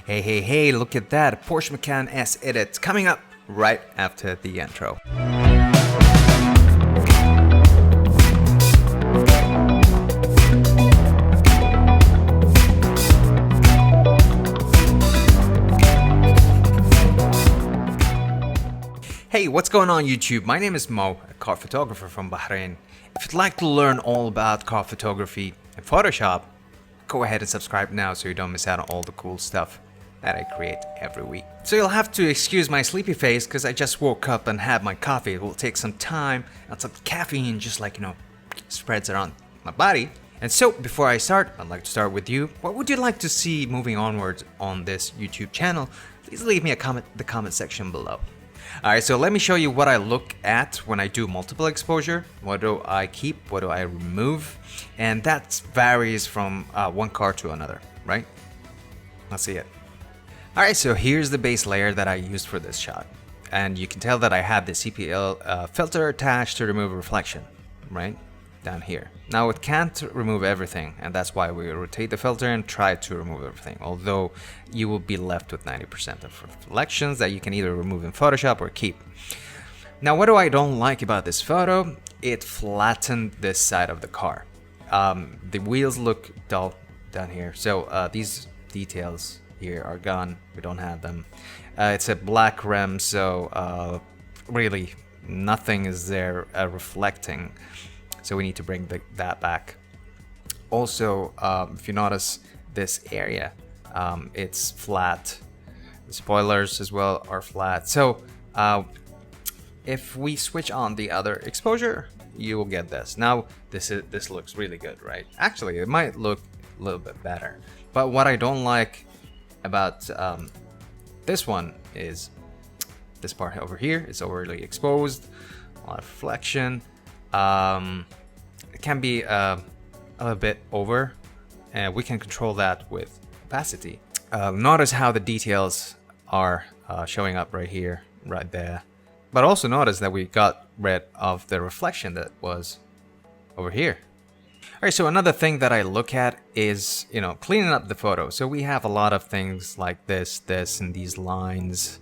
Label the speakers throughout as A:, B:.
A: Hey, hey, hey, look at that. Porsche Macan S edit coming up right after the intro. Hey, what's going on YouTube? My name is Mo, a car photographer from Bahrain. If you'd like to learn all about car photography and Photoshop, go ahead and subscribe now so you don't miss out on all the cool stuff that I create every week. So you'll have to excuse my sleepy face because I just woke up and had my coffee. It will take some time and some caffeine just spreads around my body. And so before I start, I'd like to start with you. What would you like to see moving onwards on this YouTube channel? Please leave me a comment in the comment section below. Alright, so let me show you what I look at when I do multiple exposure. What do I keep? What do I remove? And that varies from one car to another, right? Let's see it. Alright, so here's the base layer that I used for this shot. And you can tell that I have the CPL filter attached to remove reflection, right? Down here. Now it can't remove everything, and that's why we rotate the filter and try to remove everything, although you will be left with 90% of reflections that you can either remove in Photoshop or keep. Now what do I don't like about this photo? It flattened this side of the car. The wheels look dull down here, so these details here are gone. We don't have them. It's a black rim, so really nothing is there reflecting. So we need to bring that back. Also, if you notice this area, it's flat. The spoilers as well are flat. So if we switch on the other exposure, you will get this. Now this looks really good, right? Actually, it might look a little bit better. But what I don't like about this one is this part over here is overly exposed, a lot of reflection. It can be a little bit over, and we can control that with opacity. Notice how the details are showing up right here, right there. But also notice that we got rid of the reflection that was over here. Alright, so another thing that I look at is, cleaning up the photo. So we have a lot of things like this, and these lines,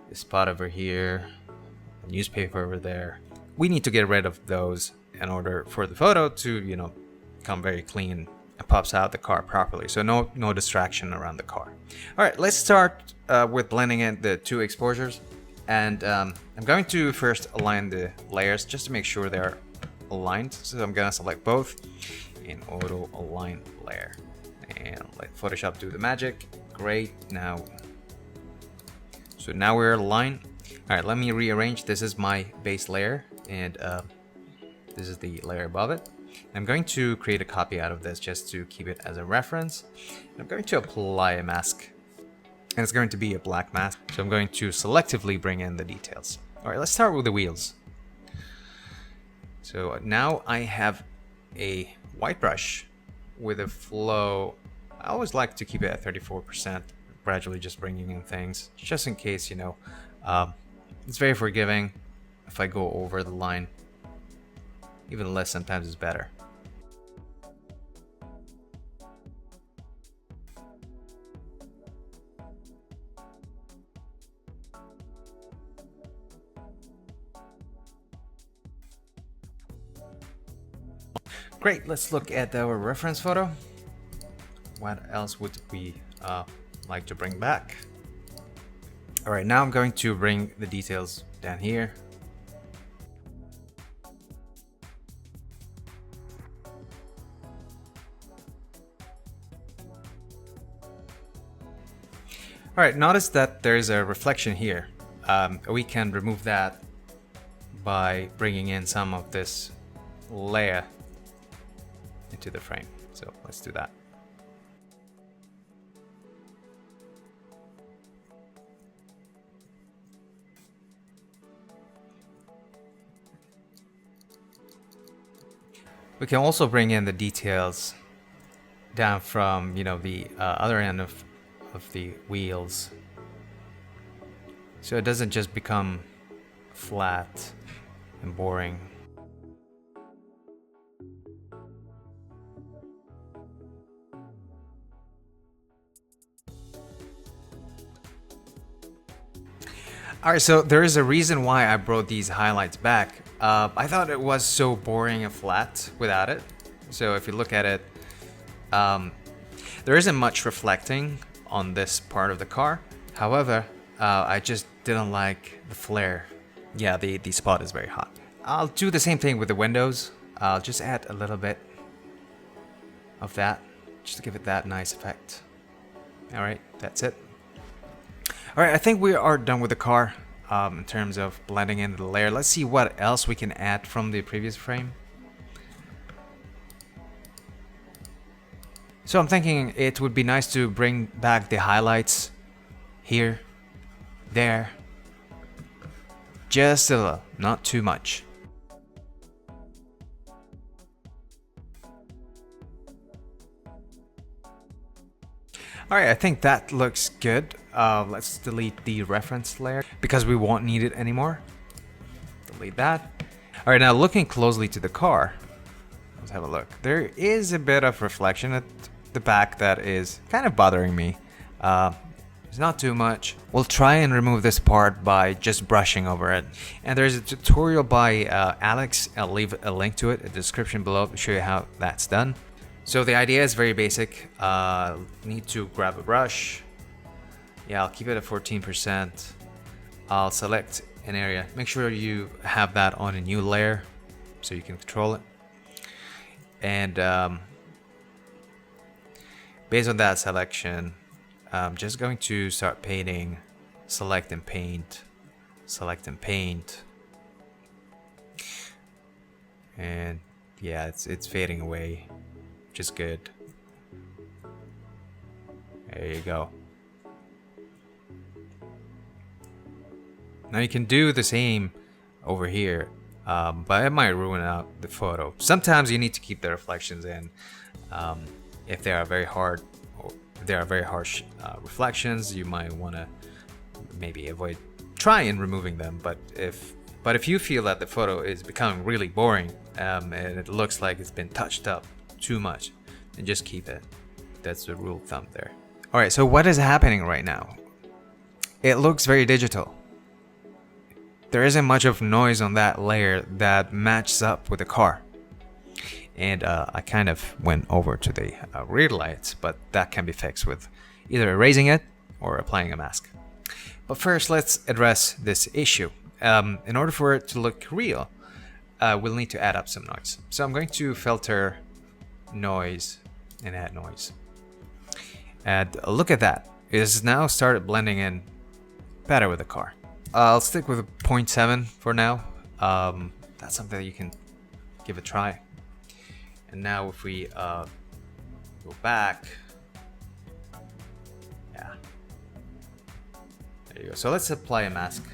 A: this spot over here, a newspaper over there. We need to get rid of those in order for the photo to, come very clean and pops out the car properly. So no distraction around the car. All right, let's start with blending in the two exposures. And I'm going to first align the layers just to make sure they're aligned. So I'm gonna select both and auto align layer and let Photoshop do the magic. Great. Now we're aligned. All right, let me rearrange. This is my base layer, and this is the layer above it. I'm going to create a copy out of this just to keep it as a reference. I'm going to apply a mask, and it's going to be a black mask. So I'm going to selectively bring in the details. All right, let's start with the wheels. So now I have a white brush with a flow. I always like to keep it at 34%, gradually just bringing in things, just in case, it's very forgiving if I go over the line. Even less sometimes is better. Great, let's look at our reference photo. What else would we like to bring back? All right, now I'm going to bring the details down here. All right, notice that there's a reflection here. We can remove that by bringing in some of this layer into the frame. So let's do that. We can also bring in the details down from, the other end of the wheels, so it doesn't just become flat and boring. Alright, so there is a reason why I brought these highlights back. I thought it was so boring and flat without it. So if you look at it, there isn't much reflecting on this part of the car. However, I just didn't like the flare. Yeah, the spot is very hot. I'll do the same thing with the windows. I'll just add a little bit of that, just to give it that nice effect. Alright, that's it. Alright, I think we are done with the car in terms of blending in the layer. Let's see what else we can add from the previous frame. So I'm thinking it would be nice to bring back the highlights here, there, just a little, not too much. Alright, I think that looks good. Let's delete the reference layer because we won't need it anymore. Delete that. Alright, now looking closely to the car, let's have a look. There is a bit of reflection at the back that is kind of bothering me. It's not too much. We'll try and remove this part by just brushing over it. And there's a tutorial by Alex. I'll leave a link to it in the description below to show you how that's done. So the idea is very basic. Need to grab a brush. Yeah, I'll keep it at 14%. I'll select an area. Make sure you have that on a new layer so you can control it. And based on that selection, I'm just going to start painting. Select and paint. Select and paint. And yeah, it's fading away. Which is good. There you go. Now you can do the same over here, but it might ruin out the photo. Sometimes you need to keep the reflections in. If they are very hard, or if there are very harsh reflections, you might want to maybe try and removing them. But if you feel that the photo is becoming really boring and it looks like it's been touched up too much, and just keep it. That's the rule of thumb there. Alright, so what is happening right now? It looks very digital. There isn't much of noise on that layer that matches up with the car. And I kind of went over to the rear lights, but that can be fixed with either erasing it or applying a mask. But first, let's address this issue. In order for it to look real, we'll need to add up some noise. So I'm going to filter noise and add noise. And look at that. It has now started blending in better with the car. I'll stick with a 0.7 for now. That's something that you can give a try. And now if we go back, yeah, there you go. So let's apply a mask.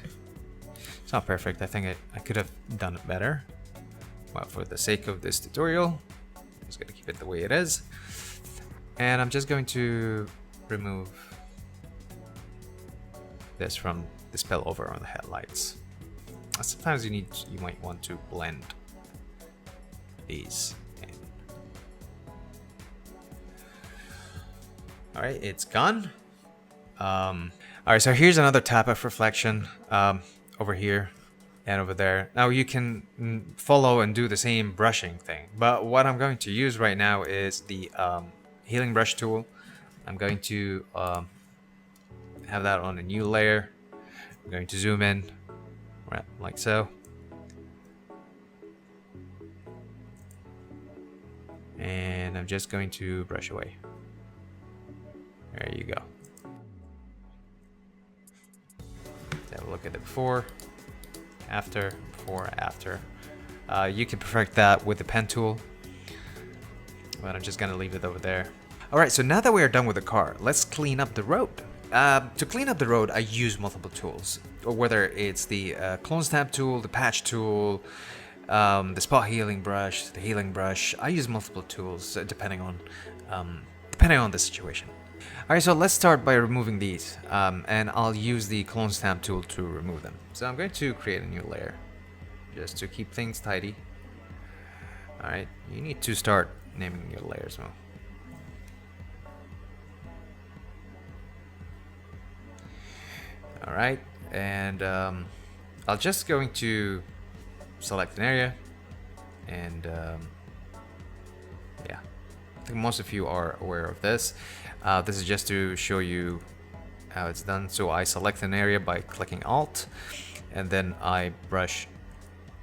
A: It's not perfect. I think I could have done it better. Well, for the sake of this tutorial, I'm just gonna keep it the way it is. And I'm just going to remove this from the spillover on the headlights. Sometimes you might want to blend these in. All right, it's gone. All right, so here's another type of reflection over here and over there. Now you can follow and do the same brushing thing, but what I'm going to use right now is the healing brush tool. I'm going to have that on a new layer. I'm going to zoom in, right, like so. And I'm just going to brush away. There you go. Have a look at the before, after. You can perfect that with the pen tool, but I'm just gonna leave it over there. Alright, so now that we are done with the car, let's clean up the road. To clean up the road, I use multiple tools, or whether it's the clone stamp tool, the patch tool, the spot healing brush, the healing brush. I use multiple tools depending on the situation. Alright, so let's start by removing these, and I'll use the clone stamp tool to remove them. So I'm going to create a new layer, just to keep things tidy. Alright, you need to start naming your layers now. Alright, And I'll just going to select an area, and yeah, I think most of you are aware of this. This is just to show you how it's done. So I select an area by clicking Alt, and then I brush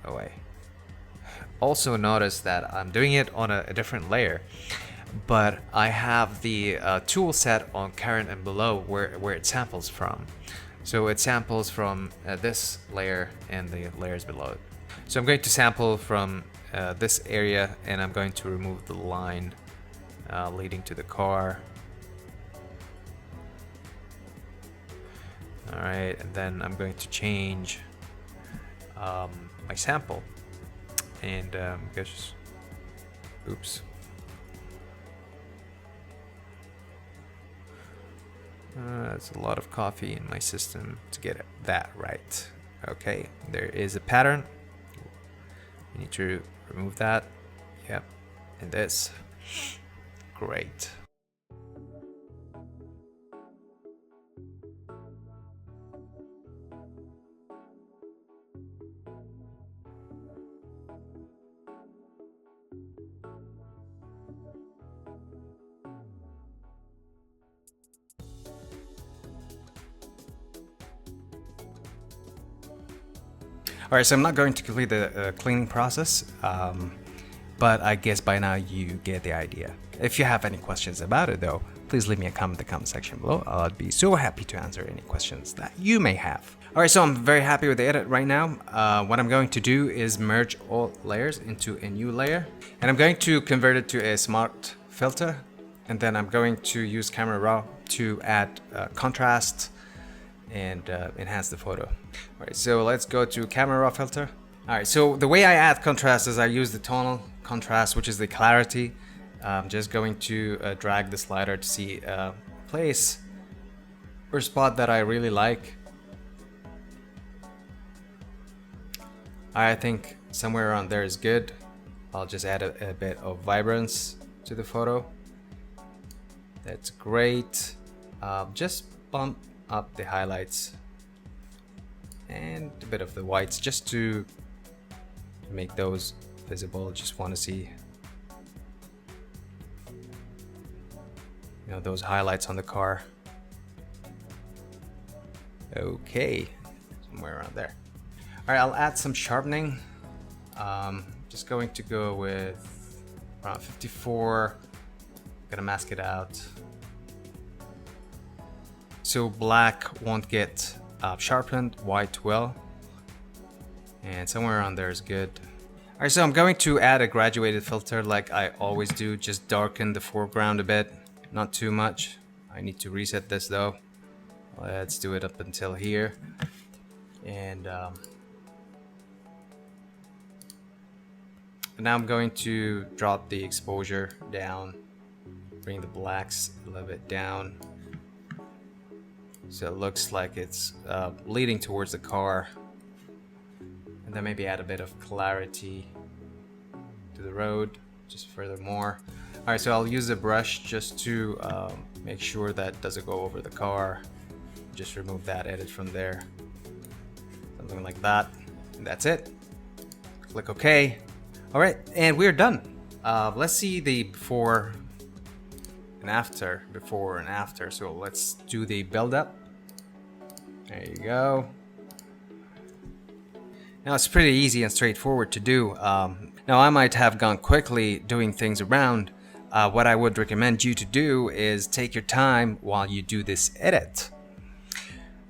A: away. Also notice that I'm doing it on a different layer, but I have the tool set on current and below where it samples from. So it samples from this layer and the layers below it. So I'm going to sample from this area, and I'm going to remove the line leading to the car. Alright, and then I'm going to change my sample, and just, oops. That's a lot of coffee in my system to get that right. Okay, there is a pattern. You need to remove that. Yep, and this. Great. Alright, so I'm not going to complete the cleaning process, but I guess by now you get the idea. If you have any questions about it though, please leave me a comment in the comment section below. I'd be so happy to answer any questions that you may have. Alright, so I'm very happy with the edit right now. What I'm going to do is merge all layers into a new layer, and I'm going to convert it to a smart filter, and then I'm going to use Camera Raw to add contrast and enhance the photo. Alright, so let's go to Camera Raw filter. Alright, so the way I add contrast is I use the tonal contrast, which is the clarity. I'm just going to drag the slider to see a place or spot that I really like. I think somewhere around there is good. I'll just add a bit of vibrance to the photo. That's great. Just bump up the highlights and a bit of the whites just to make those visible. Just want to see, you know, those highlights on the car. Okay, somewhere around there. All right, I'll add some sharpening. Just going to go with around 54. Gonna mask it out so black won't get sharpened, white will, and somewhere around there is good. Alright, so I'm going to add a graduated filter like I always do, just darken the foreground a bit, not too much. I need to reset this though. Let's do it up until here, and now I'm going to drop the exposure down, bring the blacks a little bit down, so it looks like it's leading towards the car, and then maybe add a bit of clarity to the road, just furthermore. Alright, so I'll use a brush just to make sure that doesn't go over the car. Just remove that edit from there, something like that, and that's it. Click OK. Alright, and we're done. Let's see the before and after. So let's do the build up. There you go. Now it's pretty easy and straightforward to do. Now I might have gone quickly doing things around. What I would recommend you to do is take your time while you do this edit.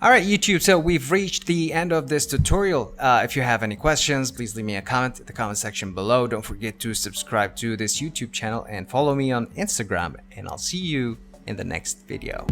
A: Alright YouTube, so we've reached the end of this tutorial. If you have any questions, please leave me a comment in the comment section below. Don't forget to subscribe to this YouTube channel and follow me on Instagram, and I'll see you in the next video.